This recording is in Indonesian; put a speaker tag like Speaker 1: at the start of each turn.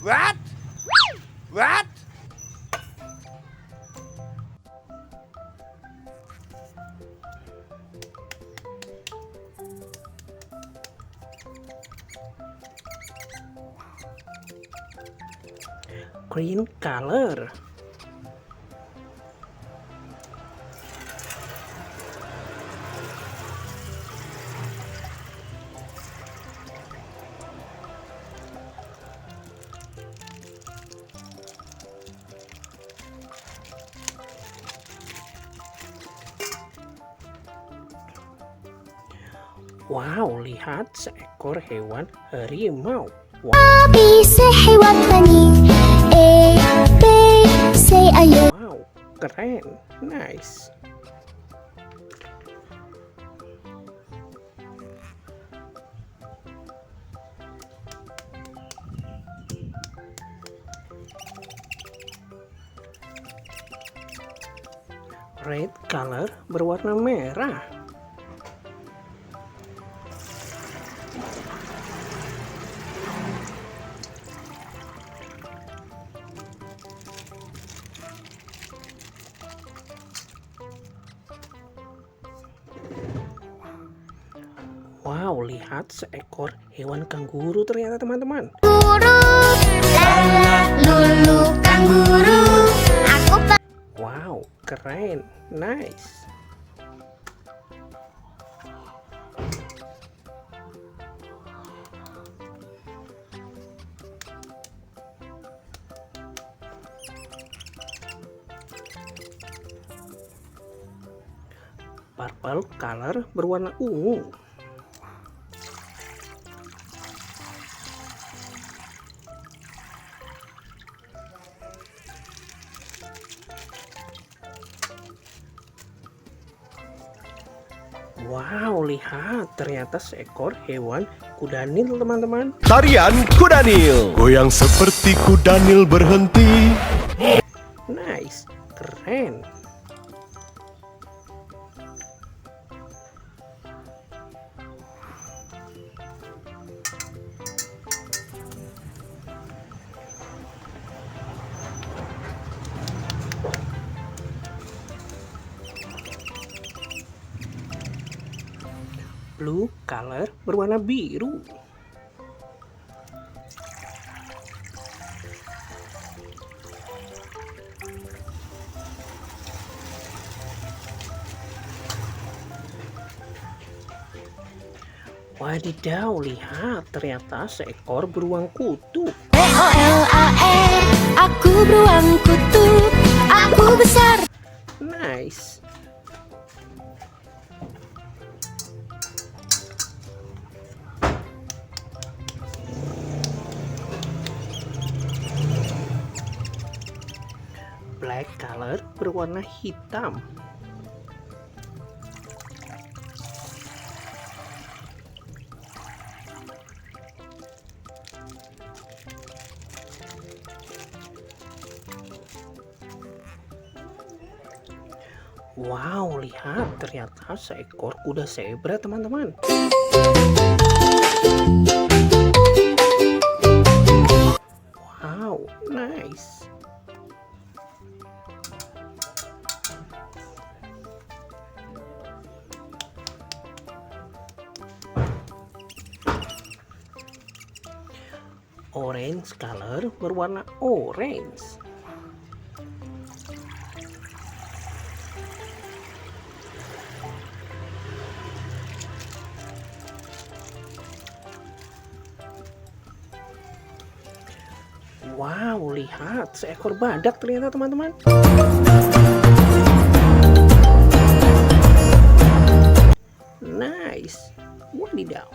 Speaker 1: What? What?
Speaker 2: Green color. Wow, lihat seekor hewan harimau. Wow, keren, nice. Red color berwarna merah. Wow, lihat seekor hewan kanguru ternyata teman-teman.
Speaker 3: Lulu kanguru.
Speaker 2: Wow, keren, nice. Purple color berwarna ungu. Wow, lihat ternyata seekor hewan kudanil teman-teman.
Speaker 1: Tarian Kudanil. Goyang seperti kudanil berhenti.
Speaker 2: Nice, keren. Blue color berwarna biru. Wadidaw, lihat ternyata seekor beruang kutub.
Speaker 3: BOLAR, aku beruang kutub, aku besar.
Speaker 2: Nice. Black color berwarna hitam. Wow, lihat ternyata seekor kuda zebra teman-teman. Wow, nice. Orange color berwarna orange. Wow, lihat seekor badak ternyata teman-teman. Nice. Wadidaw.